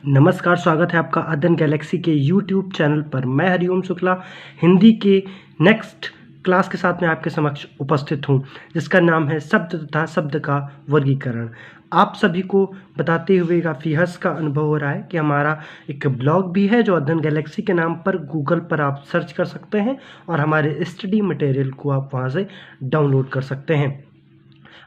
नमस्कार, स्वागत है आपका अध्ययन गैलेक्सी के यूट्यूब चैनल पर। मैं हरिओम शुक्ला हिंदी के नेक्स्ट क्लास के साथ में आपके समक्ष उपस्थित हूं, जिसका नाम है शब्द तथा शब्द का वर्गीकरण। आप सभी को बताते हुए काफ़ी हर्ष का अनुभव हो रहा है कि हमारा एक ब्लॉग भी है जो अध्ययन गैलेक्सी के नाम पर गूगल पर आप सर्च कर सकते हैं और हमारे स्टडी मटेरियल को आप वहां से डाउनलोड कर सकते हैं।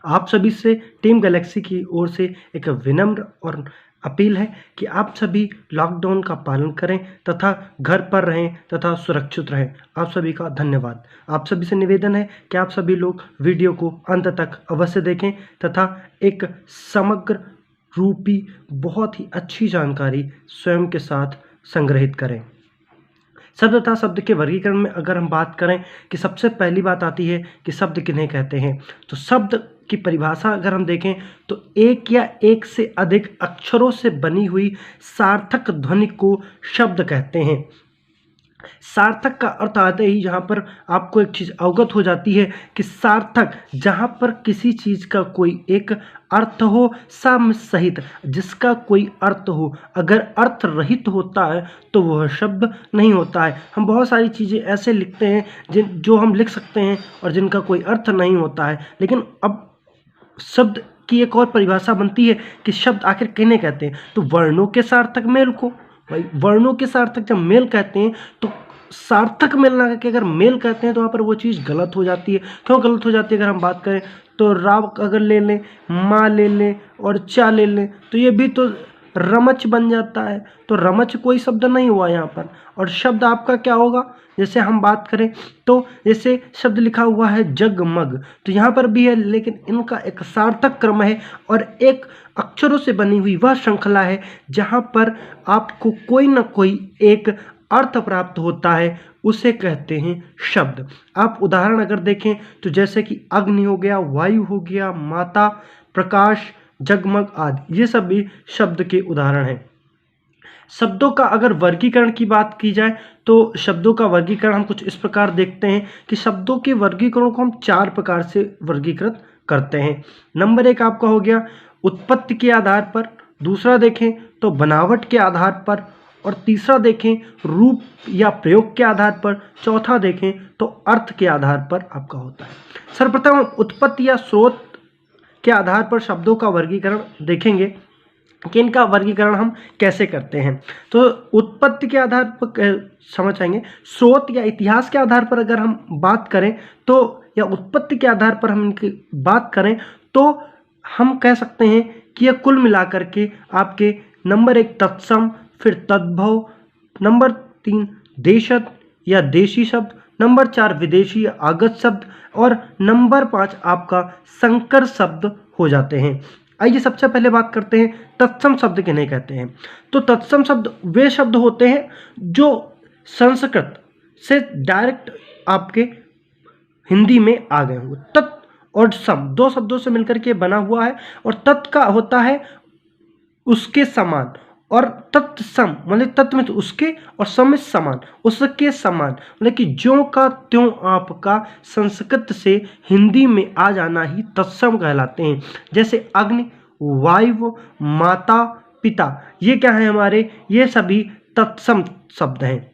आप सभी से टीम गैलेक्सी की ओर से एक विनम्र और अपील है कि आप सभी लॉकडाउन का पालन करें तथा घर पर रहें तथा सुरक्षित रहें। आप सभी का धन्यवाद। आप सभी से निवेदन है कि आप सभी लोग वीडियो को अंत तक अवश्य देखें तथा एक समग्र रूपी बहुत ही अच्छी जानकारी स्वयं के साथ संग्रहित करें। शब्द तथा शब्द के वर्गीकरण में अगर हम बात करें कि सबसे पहली बात आती है कि शब्द किन्हें कहते हैं, तो शब्द की परिभाषा अगर हम देखें तो एक या एक से अधिक अक्षरों से बनी हुई सार्थक ध्वनि को शब्द कहते हैं। सार्थक का अर्थ आते ही यहाँ पर आपको एक चीज़ अवगत हो जाती है कि सार्थक जहाँ पर किसी चीज़ का कोई एक अर्थ हो सम सहित, जिसका कोई अर्थ हो, अगर अर्थ रहित होता है तो वह शब्द नहीं होता है। हम बहुत सारी चीज़ें ऐसे लिखते हैं जो हम लिख सकते हैं और जिनका कोई अर्थ नहीं होता है, लेकिन अब शब्द की एक और परिभाषा बनती है कि शब्द आखिर किन्हें कहते हैं। तो वर्णों के सार्थक मेल को, भाई वर्णों के सार्थक जब मेल कहते हैं तो सार्थक मेल ना करके अगर मेल कहते हैं तो वहाँ पर वो चीज़ गलत हो जाती है। क्यों गलत हो जाती है? अगर हम बात करें तो राव अगर ले लें, माँ ले लें और चा ले लें तो ये भी तो रमच बन जाता है। तो रमच कोई शब्द नहीं हुआ यहाँ पर। और शब्द आपका क्या होगा? जैसे हम बात करें तो जैसे शब्द लिखा हुआ है जगमग, तो यहाँ पर भी है, लेकिन इनका एक सार्थक क्रम है और एक अक्षरों से बनी हुई वह श्रृंखला है जहाँ पर आपको कोई ना कोई एक अर्थ प्राप्त होता है, उसे कहते हैं शब्द। आप उदाहरण अगर देखें तो जैसे कि अग्नि हो गया, वायु हो गया, माता, प्रकाश, जगमग आदि, ये सब भी शब्द के उदाहरण हैं। शब्दों का अगर वर्गीकरण की बात की जाए तो शब्दों का वर्गीकरण हम कुछ इस प्रकार देखते हैं कि शब्दों के वर्गीकरण को हम 4 प्रकार से वर्गीकृत करते हैं। नंबर 1 आपका हो गया उत्पत्ति के आधार पर, दूसरा देखें तो बनावट के आधार पर, और तीसरा देखें रूप या प्रयोग के आधार पर, चौथा देखें तो अर्थ के आधार पर आपका होता है। सर्वप्रथम उत्पत्ति या स्रोत के आधार पर शब्दों का वर्गीकरण देखेंगे कि इनका वर्गीकरण हम कैसे करते हैं। तो उत्पत्ति के आधार पर समझ आएंगे। स्रोत या इतिहास के आधार पर अगर हम बात करें तो, या उत्पत्ति के आधार पर हम इनकी बात करें तो हम कह सकते हैं कि यह कुल मिलाकर के आपके नंबर 1 तत्सम, फिर तद्भव, नंबर 3 देशज या देशी शब्द, नंबर 4 विदेशी या आगत शब्द, और नंबर 5 आपका संकर शब्द हो जाते हैं। आइए सबसे पहले बात करते हैं तत्सम शब्द किन्हें कहते हैं। तो तत्सम शब्द वे शब्द होते हैं जो संस्कृत से डायरेक्ट आपके हिंदी में आ गए होंगे। तत् और सम 2 शब्दों से मिलकर के बना हुआ है, और तत् का होता है उसके समान, और तत्सम मतलब तत्व में तो उसके और सम में समान, उसके समान, मतलब कि ज्यों का त्यों आपका संस्कृत से हिंदी में आ जाना ही तत्सम कहलाते हैं। जैसे अग्नि, वायु, माता, पिता, ये क्या है हमारे, ये सभी तत्सम शब्द हैं।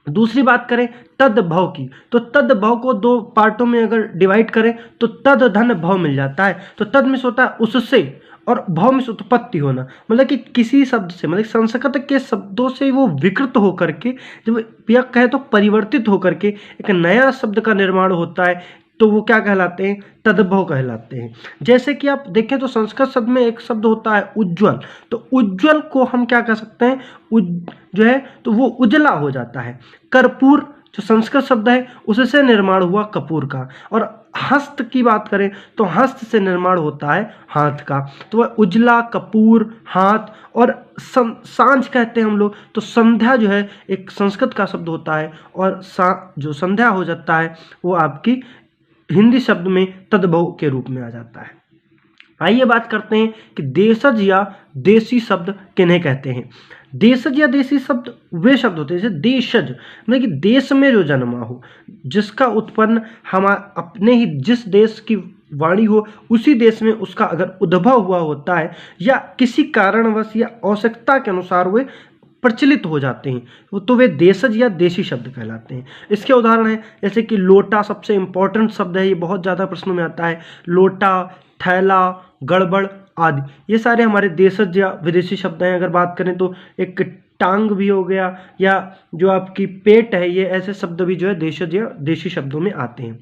दूसरी बात करें तद्भव की, तो तद्भव को 2 पार्टों में अगर डिवाइड करें तो तद धन भव मिल जाता है। तो तद में होता है उससे, और भव में उत्पत्ति होना, मतलब कि किसी शब्द से, मतलब संस्कृत के शब्दों से वो विकृत होकर के, जब या कहे तो परिवर्तित होकर के एक नया शब्द का निर्माण होता है, तो वो क्या कहलाते हैं? तद्भव कहलाते हैं। जैसे कि आप देखें तो संस्कृत शब्द में एक शब्द होता है उज्ज्वल, तो उज्ज्वल को हम क्या कह सकते हैं? जो है तो वो उजला हो जाता है। कर्पूर जो संस्कृत शब्द है उससे निर्माण हुआ कपूर का। और हस्त की बात करें तो हस्त से निर्माण होता है हाथ का, तो वह उजला, कपूर, हाथ, और सांझ कहते हैं हम लोग, तो संध्या जो है एक संस्कृत का शब्द होता है, और जो संध्या हो जाता है वो आपकी हिंदी शब्द में तद्भव के रूप में आ जाता है। आइए बात करते हैं कि देशज या देशी शब्द किन्हें कहते हैं। देशज या देशी शब्द वे शब्द होते हैं जैसे देशज मतलब कि देश में जो जन्मा हो, जिसका उत्पन्न हम अपने ही जिस देश की वाणी हो, उसी देश में उसका अगर उद्भव हुआ होता है या किसी कारणवश या आवश्यकता के अनुसार वे प्रचलित हो जाते हैं तो वे देशज या देशी शब्द कहलाते हैं। इसके उदाहरण हैं जैसे कि लोटा सबसे इम्पोर्टेंट शब्द है, ये बहुत ज़्यादा प्रश्नों में आता है। लोटा, थैला, गड़बड़ आदि ये सारे हमारे देशज या विदेशी शब्द हैं। अगर बात करें तो एक टांग भी हो गया या जो आपकी पेट है, ये ऐसे शब्द भी जो है देशज या देशी शब्दों में आते हैं।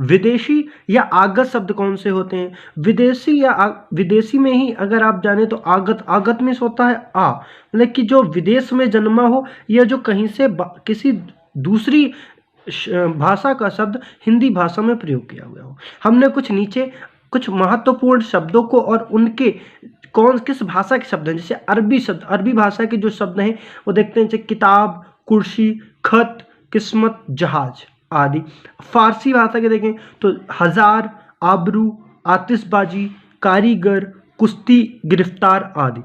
विदेशी या आगत शब्द कौन से होते हैं? विदेशी या विदेशी में ही अगर आप जाने तो आगत, आगत में होता है आ, मतलब कि जो विदेश में जन्मा हो या जो कहीं से किसी दूसरी भाषा का शब्द हिंदी भाषा में प्रयोग किया हुआ हो। हमने कुछ नीचे कुछ महत्वपूर्ण शब्दों को और उनके किस भाषा के शब्द हैं, जैसे अरबी शब्द, अरबी भाषा के जो शब्द हैं वो देखते हैं, जैसे किताब, कुर्सी, खत, किस्मत, जहाज आदि। फारसी भाषा के देखें तो हजार, आबरू, आतिशबाजी, कारीगर, कुश्ती, गिरफ्तार आदि।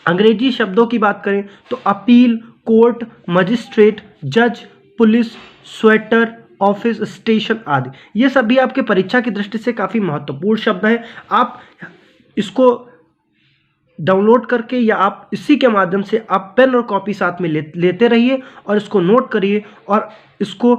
अंग्रेजी शब्दों की बात करें तो अपील, कोर्ट, मजिस्ट्रेट, जज, पुलिस, स्वेटर, ऑफिस, स्टेशन आदि। ये सभी आपके परीक्षा की दृष्टि से काफ़ी महत्वपूर्ण शब्द हैं। आप इसको डाउनलोड करके या आप इसी के माध्यम से आप पेन और कॉपी साथ में लेते रहिए और इसको नोट करिए और इसको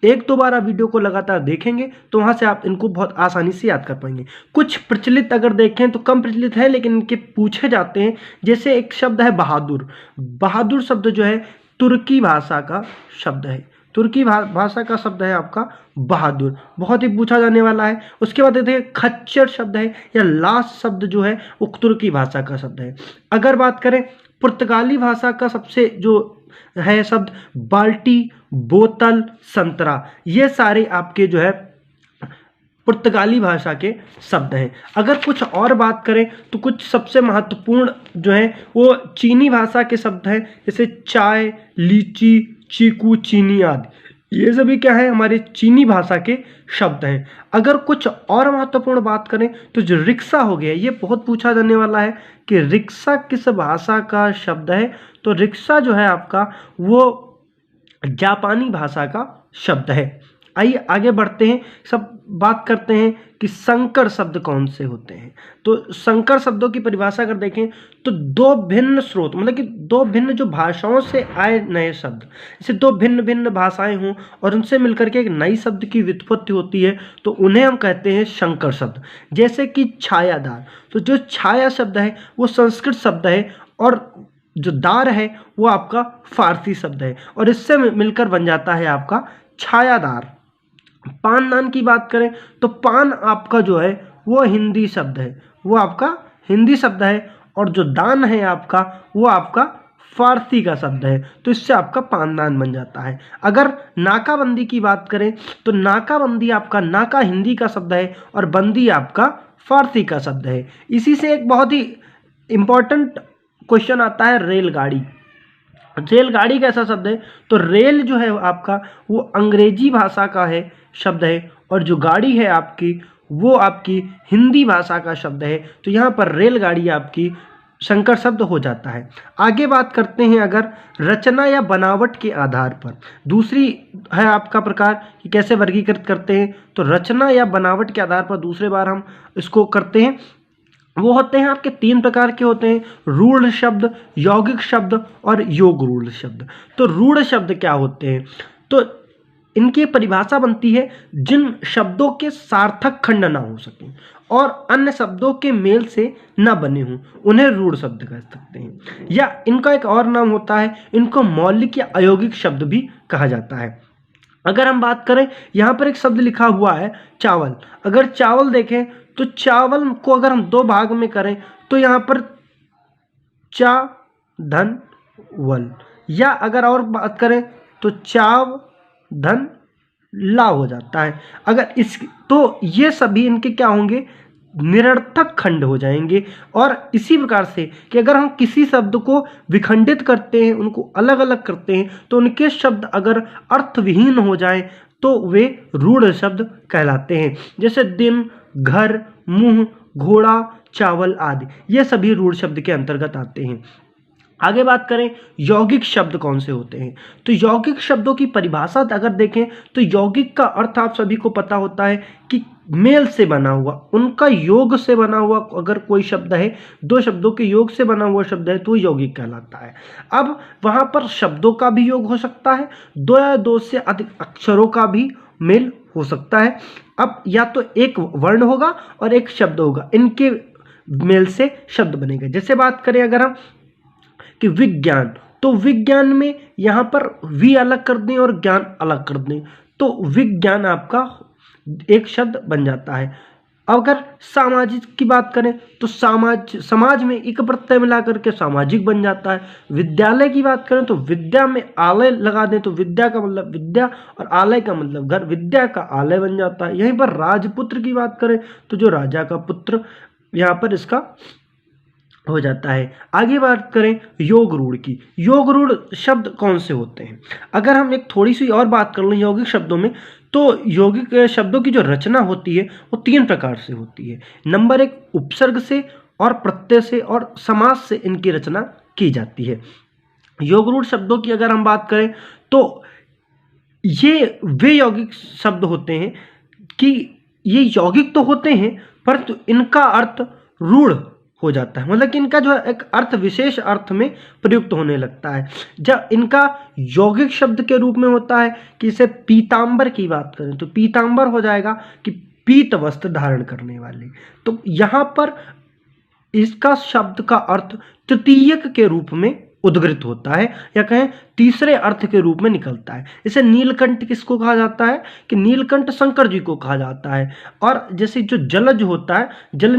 एक दो बार आप वीडियो को लगातार देखेंगे तो वहाँ से आप इनको बहुत आसानी से याद कर पाएंगे। कुछ प्रचलित अगर देखें तो कम प्रचलित है लेकिन इनके पूछे जाते हैं। जैसे एक शब्द है बहादुर। बहादुर शब्द जो है तुर्की भाषा का शब्द है, तुर्की भाषा का शब्द है आपका बहादुर, बहुत ही पूछा जाने वाला है। उसके बाद देखिए खच्चर शब्द है या लाश शब्द जो है वो तुर्की भाषा का शब्द है। अगर बात करें पुर्तगाली भाषा का सबसे जो है शब्द बाल्टी, बोतल, संतरा, ये सारे आपके जो है पुर्तगाली भाषा के शब्द हैं। अगर कुछ और बात करें तो कुछ सबसे महत्वपूर्ण जो है वो चीनी भाषा के शब्द हैं, जैसे चाय, लीची, चीकू, चीनी आदि। ये सभी क्या है हमारे चीनी भाषा के शब्द हैं। अगर कुछ और महत्वपूर्ण बात करें तो जो रिक्शा हो गया, ये बहुत पूछा जाने वाला है कि रिक्शा किस भाषा का शब्द है। तो रिक्शा जो है आपका वो जापानी भाषा का शब्द है। आइए आगे बढ़ते हैं, सब बात करते हैं कि संकर शब्द कौन से होते हैं। तो संकर शब्दों की परिभाषा अगर देखें तो दो भिन्न स्रोत, मतलब कि दो भिन्न जो भाषाओं से आए नए शब्द, जैसे दो भिन्न भिन्न भाषाएं हों और उनसे मिलकर के एक नई शब्द की व्युत्पत्ति होती है तो उन्हें हम कहते हैं संकर शब्द। जैसे कि छायादार, तो जो छाया शब्द है वो संस्कृत शब्द है और जो दार है वो आपका फारसी शब्द है और इससे मिलकर बन जाता है आपका छायादार। पानदान की बात करें तो पान आपका जो है वो हिंदी शब्द है, वो आपका हिंदी शब्द है और जो दान है आपका वो आपका फारसी का शब्द है, तो इससे आपका पानदान बन जाता है। अगर नाकाबंदी की बात करें तो नाकाबंदी आपका नाका हिंदी का शब्द है और बंदी आपका फारसी का शब्द है। इसी से एक बहुत ही इंपॉर्टेंट क्वेश्चन आता है रेलगाड़ी। रेलगाड़ी कैसा शब्द है? तो रेल जो है आपका वो अंग्रेजी भाषा का है शब्द है और जो गाड़ी है आपकी वो आपकी हिंदी भाषा का शब्द है। तो यहाँ पर रेलगाड़ी आपकी संकर शब्द हो जाता है। आगे बात करते हैं अगर रचना या बनावट के आधार पर। दूसरी है आपका प्रकार कि कैसे वर्गीकृत करते हैं। तो रचना या बनावट के आधार पर दूसरे बार हम इसको करते हैं, वो होते हैं आपके तीन प्रकार के होते हैं, रूढ़ शब्द, यौगिक शब्द और योग रूढ़ शब्द। तो रूढ़ शब्द क्या होते हैं? तो इनकी परिभाषा बनती है जिन शब्दों के सार्थक खंड ना हो सके और अन्य शब्दों के मेल से ना बने हों, उन्हें रूढ़ शब्द कह सकते हैं। या इनका एक और नाम होता है, इनको मौलिक या अयौगिक शब्द भी कहा जाता है। अगर हम बात करें, यहाँ पर एक शब्द लिखा हुआ है चावल। अगर चावल देखें तो चावल को अगर हम दो भाग में करें तो यहाँ पर चा धन वल, या अगर और बात करें तो चाव धन ला हो जाता है। अगर इस तो ये सभी इनके क्या होंगे, निरर्थक खंड हो जाएंगे। और इसी प्रकार से कि अगर हम किसी शब्द को विखंडित करते हैं, उनको अलग अलग करते हैं, तो उनके शब्द अगर अर्थविहीन हो जाएं तो वे रूढ़ शब्द कहलाते हैं। जैसे दिन, घर, मुंह, घोड़ा, चावल आदि, ये सभी रूढ़ शब्द के अंतर्गत आते हैं। आगे बात करें यौगिक शब्द कौन से होते हैं। तो यौगिक शब्दों की परिभाषा अगर देखें तो यौगिक का अर्थ आप सभी को पता होता है कि मेल से बना हुआ, उनका योग से बना हुआ अगर कोई शब्द है, दो शब्दों के योग से बना हुआ शब्द है तो यौगिक कहलाता है। अब वहां पर शब्दों का भी योग हो सकता है, दो या दो से अधिक अक्षरों का भी मेल हो सकता है। अब या तो एक वर्ण होगा और एक शब्द होगा, इनके मेल से शब्द बनेगा। जैसे बात करें अगर हम कि विज्ञान, तो विज्ञान में यहां पर वी अलग कर दें और ज्ञान अलग कर दें तो विज्ञान आपका एक शब्द बन जाता है। अगर सामाजिक की बात करें तो समाज में एक प्रत्यय मिला करके सामाजिक बन जाता है। विद्यालय की बात करें तो विद्या में आलय लगा दें तो विद्या का मतलब विद्या और आलय का मतलब घर, विद्या का आलय बन जाता है। यहीं पर राजपुत्र की बात करें तो जो राजा का पुत्र, यहाँ पर इसका हो जाता है। आगे बात करें योग रूढ़ की, योग रूढ़ शब्द कौन से होते हैं? अगर हम एक थोड़ी सी और बात कर लें यौगिक शब्दों में, तो यौगिक शब्दों की जो रचना होती है वो तीन प्रकार से होती है। नंबर एक, उपसर्ग से और प्रत्यय से और समास से इनकी रचना की जाती है। योग रूढ़ शब्दों की अगर हम बात करें तो ये वे यौगिक शब्द होते हैं कि ये यौगिक तो होते हैं परंतु इनका अर्थ रूढ़ हो जाता है, मतलब कि इनका जो है एक अर्थ विशेष अर्थ में प्रयुक्त होने लगता है। जब इनका यौगिक शब्द के रूप में होता है कि इसे पीतांबर की बात करें तो पीतांबर हो जाएगा कि पीत वस्त्र धारण करने वाले। तो यहाँ पर इसका शब्द का अर्थ तृतीयक के रूप में उद्गृत होता है या कहें तीसरे अर्थ के रूप में निकलता है। इसे नीलकंठ किसको कहा जाता है कि नीलकंठ शंकर जी को कहा जाता है। और जैसे जो जलज होता है, जल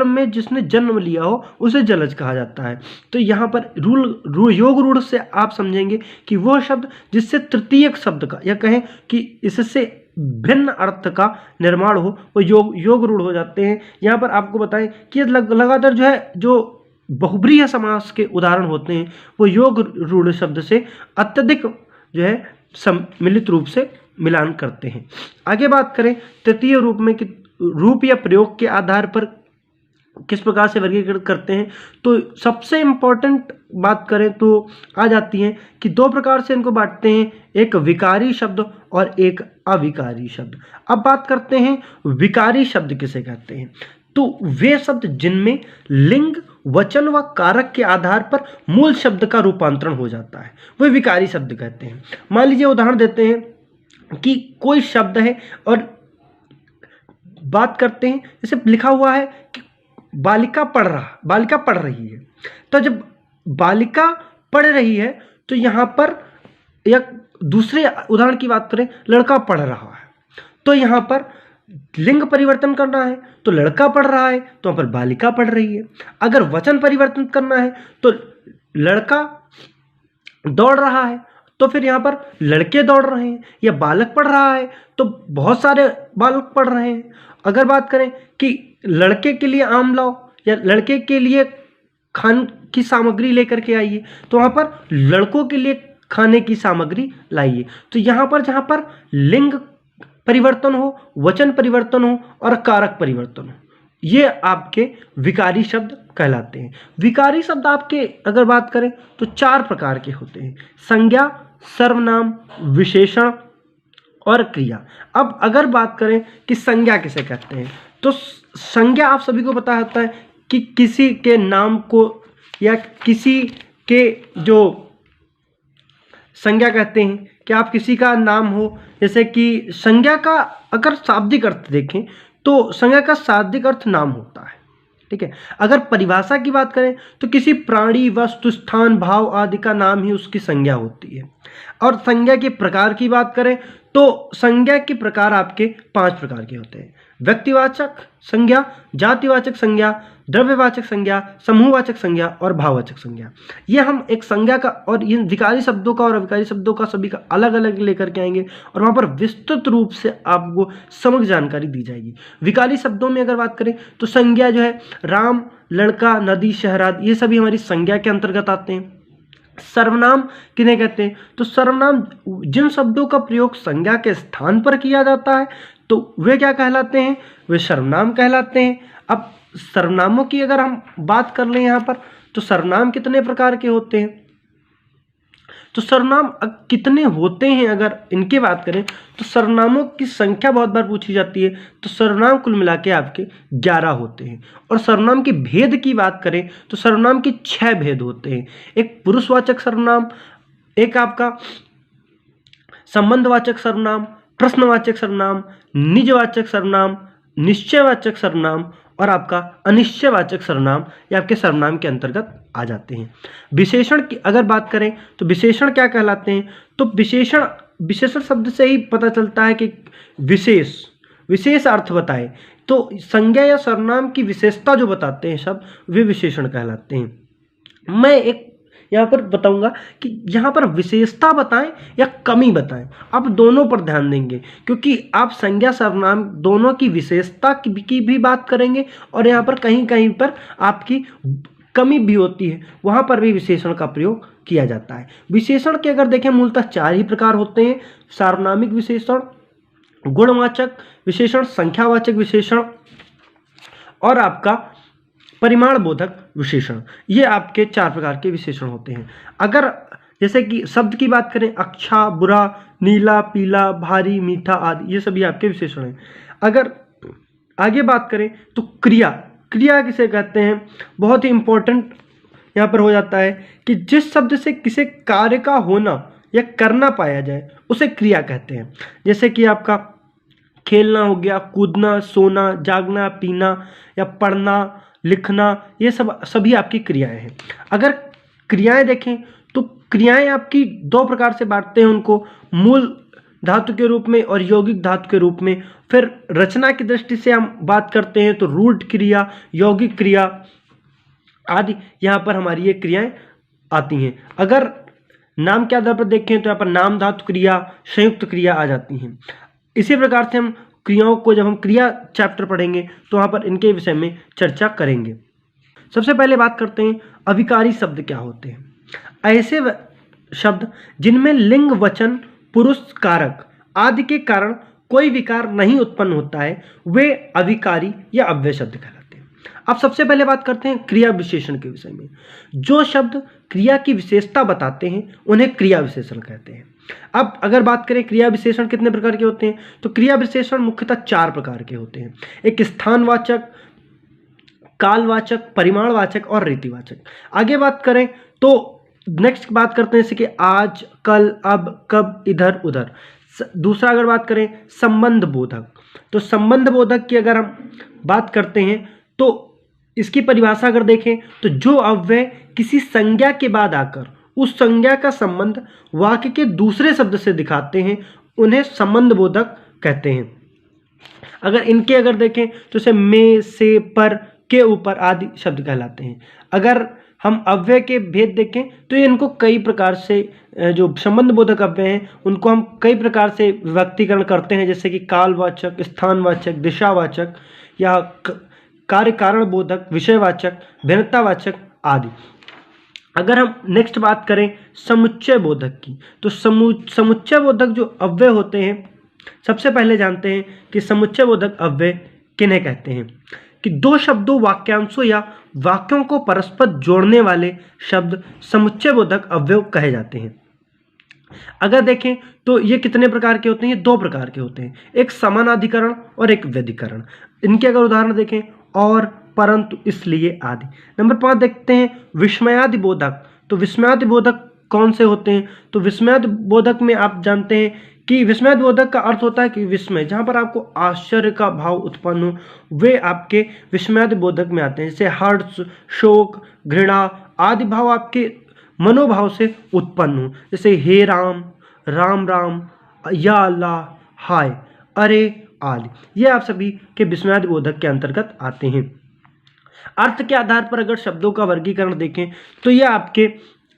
में जिसने जन्म लिया हो उसे जलज कहा जाता है। तो यहाँ पर योग रूढ़ से आप समझेंगे कि वह शब्द जिससे तृतीयक शब्द का या कहें कि इससे भिन्न अर्थ का निर्माण हो वो योग रूढ़ हो जाते हैं। यहाँ पर आपको बताएं कि लगातार जो है जो बहुब्रीहि समास के उदाहरण होते हैं वो योग रूढ़ शब्द से अत्यधिक जो है सम्मिलित रूप से मिलान करते हैं। आगे बात करें तृतीय रूप में कि रूप या प्रयोग के आधार पर किस प्रकार से वर्गीकृत करते हैं, तो सबसे इंपॉर्टेंट बात करें तो आ जाती है कि दो प्रकार से इनको बांटते हैं, एक विकारी शब्द और एक अविकारी शब्द। अब बात करते हैं विकारी शब्द किसे कहते हैं, तो वे शब्द जिनमें लिंग, वचन व कारक के आधार पर मूल शब्द का रूपांतरण हो जाता है वे विकारी शब्द कहते हैं। मान लीजिए उदाहरण देते हैं कि कोई शब्द है और बात करते हैं, जैसे लिखा हुआ है कि बालिका पढ़ रही है। तो जब बालिका पढ़ रही है तो यहाँ पर या दूसरे उदाहरण की बात करें लड़का पढ़ रहा है, तो यहाँ पर लिंग परिवर्तन करना है तो लड़का पढ़ रहा है तो वहां पर बालिका पढ़ रही है। अगर वचन परिवर्तन करना है तो लड़का दौड़ रहा है तो फिर यहाँ पर लड़के दौड़ रहे हैं, या बालक पढ़ रहा है तो बहुत सारे बालक पढ़ रहे हैं। अगर बात करें कि लड़के के लिए आम लाओ या लड़के के लिए खान की सामग्री लेकर के आइए तो वहां पर लड़कों के लिए खाने की सामग्री लाइए। तो यहाँ पर जहाँ पर लिंग परिवर्तन हो, वचन परिवर्तन हो और कारक परिवर्तन हो, ये आपके विकारी शब्द कहलाते हैं। विकारी शब्द आपके अगर बात करें तो चार प्रकार के होते हैं, संज्ञा, सर्वनाम, विशेषण और क्रिया। अब अगर बात करें कि संज्ञा किसे कहते हैं, तो संज्ञा आप सभी को पता होता है कि किसी के नाम को या किसी के जो संज्ञा कहते हैं कि आप किसी का नाम हो, जैसे कि संज्ञा का अगर शाब्दिक अर्थ देखें तो संज्ञा का शाब्दिक अर्थ नाम होता है, ठीक है। अगर परिभाषा की बात करें तो किसी प्राणी, वस्तु, स्थान, भाव आदि का नाम ही उसकी संज्ञा होती है। और संज्ञा के प्रकार की बात करें तो संज्ञा के प्रकार आपके 5 प्रकार के होते हैं, व्यक्तिवाचक संज्ञा, जातिवाचक संज्ञा, द्रव्यवाचक संज्ञा, समूहवाचक संज्ञा और भाववाचक संज्ञा। ये हम एक संज्ञा का और इन विकारी शब्दों का और अविकारी शब्दों का सभी का अलग अलग लेकर के आएंगे और वहां पर विस्तृत रूप से आपको समग्र जानकारी दी जाएगी। विकारी शब्दों में अगर बात करें तो संज्ञा जो है राम, लड़का, नदी, शहर आदि ये सभी हमारी संज्ञा के अंतर्गत आते हैं। सर्वनाम किन्हें कहते हैं, तो सर्वनाम जिन शब्दों का प्रयोग संज्ञा के स्थान पर किया जाता है तो वे क्या कहलाते हैं, वे सर्वनाम कहलाते हैं। अब सर्वनामों की अगर हम बात कर लें यहाँ पर तो सर्वनाम कितने प्रकार के होते हैं, तो सर्वनाम कितने होते हैं अगर इनकी बात करें तो सर्वनामों की संख्या बहुत बार पूछी जाती है। तो सर्वनाम कुल मिला के आपके 11 होते हैं। और सर्वनाम के भेद की बात करें तो सर्वनाम के 6 भेद होते हैं। एक पुरुषवाचक सर्वनाम, एक आपका संबंधवाचक सर्वनाम, प्रश्नवाचक सर्वनाम, निजवाचक सर्वनाम, निश्चयवाचक सर्वनाम और आपका अनिश्चयवाचक सर्वनाम, ये आपके सर्वनाम के अंतर्गत आ जाते हैं। विशेषण की अगर बात करें तो विशेषण क्या कहलाते हैं? तो विशेषण शब्द से ही पता चलता है कि विशेष अर्थ बताए। तो संज्ञा या सर्वनाम की विशेषता जो बताते हैं शब्द, वे विशेषण कहलाते हैं। मैं एक यहाँ पर बताऊंगा कि यहाँ पर विशेषता बताएं या कमी बताएं, आप दोनों पर ध्यान देंगे, क्योंकि आप संज्ञा सर्वनाम दोनों की विशेषता की भी बात करेंगे और यहाँ पर कहीं कहीं पर आपकी कमी भी होती है, वहाँ पर भी विशेषण का प्रयोग किया जाता है। विशेषण के अगर देखें मूलतः 4 ही प्रकार होते हैं: सार्वनामिक विशेषण, गुणवाचक विशेषण, संख्यावाचक विशेषण और आपका परिमाण बोधक विशेषण। ये आपके 4 प्रकार के विशेषण होते हैं। अगर जैसे कि शब्द की बात करें, अच्छा, बुरा, नीला, पीला, भारी, मीठा आदि, ये सभी आपके विशेषण हैं। अगर आगे बात करें तो क्रिया किसे कहते हैं? बहुत ही इंपॉर्टेंट यहाँ पर हो जाता है कि जिस शब्द से किसी कार्य का होना या करना पाया जाए उसे क्रिया कहते हैं। जैसे कि आपका खेलना हो गया, कूदना, सोना, जागना, पीना या पढ़ना, लिखना, ये सभी आपकी क्रियाएं हैं। अगर क्रियाएं देखें तो क्रियाएं आपकी 2 प्रकार से बांटते हैं उनको, मूल धातु के रूप में और यौगिक धातु के रूप में। फिर रचना की दृष्टि से हम बात करते हैं तो रूढ़ क्रिया, यौगिक क्रिया आदि यहाँ पर हमारी ये क्रियाएं आती हैं। अगर नाम के आधार पर देखें तो यहाँ पर नाम धातु क्रिया, संयुक्त क्रिया आ जाती हैं। इसी प्रकार से हम क्रियाओं को, जब हम क्रिया चैप्टर पढ़ेंगे तो वहाँ पर इनके विषय में चर्चा करेंगे। सबसे पहले बात करते हैं अविकारी शब्द क्या होते हैं। ऐसे शब्द जिनमें लिंग, वचन, पुरुष, कारक आदि के कारण कोई विकार नहीं उत्पन्न होता है, वे अविकारी या अव्यय शब्द कहलाते हैं। अब सबसे पहले बात करते हैं क्रिया विशेषण के विषय में। जो शब्द क्रिया की विशेषता बताते हैं उन्हें क्रिया विशेषण कहते हैं। अब अगर बात करें क्रिया विशेषण कितने प्रकार के होते हैं, तो क्रिया विशेषण मुख्यतः 4 प्रकार के होते हैं। एक स्थानवाचक, कालवाचक, परिमाणवाचक और रीतिवाचक। आगे बात करें तो नेक्स्ट बात करते हैं जैसे कि आज, कल, अब, कब, इधर, उधर। दूसरा अगर बात करें संबंध बोधक, तो संबंध बोधक की अगर हम बात करते हैं तो इसकी परिभाषा अगर देखें तो जो अव्यय किसी संज्ञा के बाद आकर उस संज्ञा का संबंध वाक्य के दूसरे शब्द से दिखाते हैं उन्हें संबंध बोधक कहते हैं। अगर इनके अगर देखें तो जैसे में, से, पर, के, ऊपर आदि शब्द कहलाते हैं। अगर हम अव्यय के भेद देखें तो ये इनको कई प्रकार से, जो संबंध बोधक अव्यय हैं उनको हम कई प्रकार से विभक्तिकरण करते हैं, जैसे कि कालवाचक, स्थानवाचक, दिशावाचक या कार्य कारण बोधक, विषयवाचक, भिन्नतावाचक आदि। अगर हम नेक्स्ट बात करें समुच्चय बोधक की, तो समुच्चय बोधक जो अव्यय होते हैं, सबसे पहले जानते हैं कि समुच्चय बोधक अव्यय किन्हें कहते हैं। कि 2 शब्दों, वाक्यांशों या वाक्यों को परस्पर जोड़ने वाले शब्द समुच्चय बोधक अव्यय कहे जाते हैं। अगर देखें तो ये कितने प्रकार के होते हैं? ये 2 प्रकार के होते हैं, एक समानाधिकरण और एक व्यधिकरण। इनके अगर उदाहरण देखें, और, परंतु, इसलिए आदि। नंबर 5 देखते हैं विस्मयादि बोधक। तो विस्मयादि बोधक कौन से होते हैं? तो विस्मयादि बोधक में आप जानते हैं कि विस्मयादि बोधक का अर्थ होता है कि विस्मय, जहाँ पर आपको आश्चर्य का भाव उत्पन्न हो, वे आपके विस्मयादि बोधक में आते हैं। जैसे हर्ष, शोक, घृणा आदि भाव आपके मनोभाव से उत्पन्न हो, जैसे हे राम, राम राम, या अल्लाह, हाय, अरे आदि। ये आप सभी के विस्मयादि बोधक के अंतर्गत आते हैं। अर्थ के आधार पर अगर शब्दों का वर्गीकरण देखें तो ये आपके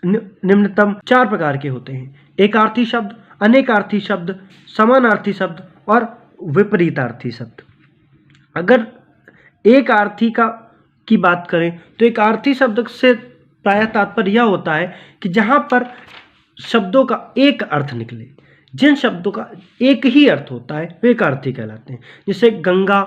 निम्नतम 4 प्रकार के होते हैं: एकार्थी शब्द, अनेकार्थी शब्द, समानार्थी शब्द और विपरीतार्थी शब्द। अगर एक आर्थी की बात करें तो एक आर्थी शब्द से प्रायः तात्पर्य यह होता है कि जहाँ पर शब्दों का एक अर्थ निकले, जिन शब्दों का एक ही अर्थ होता है वे एक आर्थी कहलाते हैं। जैसे गंगा,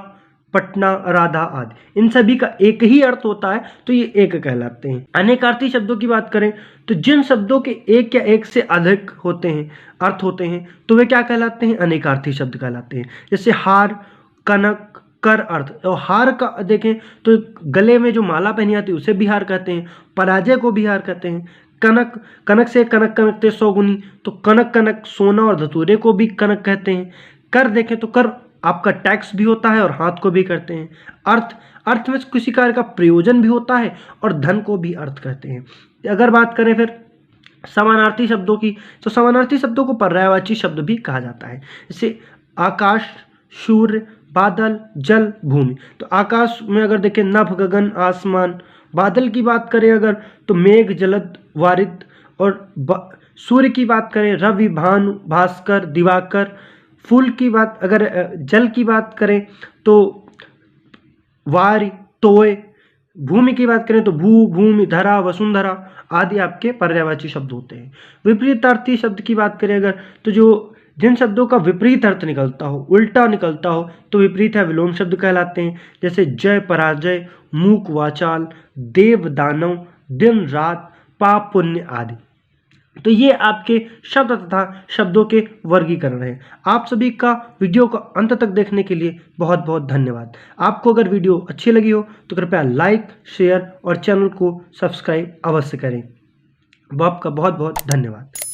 पटना, राधा आदि, इन सभी का एक ही अर्थ होता है तो ये एक कहलाते हैं। अनेकार्थी शब्दों की बात करें तो जिन शब्दों के एक या एक से अधिक होते हैं अर्थ होते हैं तो वे क्या कहलाते हैं? अनेकार्थी शब्द कहलाते हैं। जैसे हार, कनक, कर अर्थ। और हार का देखें तो गले में जो माला पहनी जाती है उसे भी हार कहते हैं, पराजय को भी हार कहते हैं। कनक, कनक से कनक कनकते 100 गुनी, तो कनक कनक सोना और धतूरे को भी कनक कहते हैं। कर देखें तो कर आपका टैक्स भी होता है और हाथ को भी करते हैं। अर्थ, अर्थ में किसी कार्य का प्रयोजन भी होता है और धन को भी अर्थ कहते हैं। अगर बात करें फिर समानार्थी शब्दों की तो समानार्थी शब्दों को पर्यायवाची शब्द भी कहा जाता है। जैसे आकाश, सूर्य, बादल, जल, भूमि। तो आकाश में अगर देखें नभ, गगन, आसमान। बादल की बात करें अगर तो मेघ, जलद, वारिद। और सूर्य की बात करें रवि, भानु, भास्कर, दिवाकर। फूल की बात अगर जल की बात करें तो वारि, तोय। भूमि की बात करें तो भू, भूमि, धरा, वसुंधरा आदि आपके पर्यायवाची शब्द होते हैं। विपरीतार्थी शब्द की बात करें अगर तो जिन शब्दों का विपरीत अर्थ निकलता हो, उल्टा निकलता हो तो विपरीत या विलोम शब्द कहलाते हैं। जैसे जय, पराजय, मूक, वाचाल, देव, दानव, दिन, रात, पाप, पुण्य आदि। तो ये आपके शब्द तथा शब्दों के वर्गीकरण हैं। आप सभी का वीडियो को अंत तक देखने के लिए बहुत बहुत धन्यवाद। आपको अगर वीडियो अच्छी लगी हो तो कृपया लाइक, शेयर और चैनल को सब्सक्राइब अवश्य करें। आपका बहुत बहुत धन्यवाद।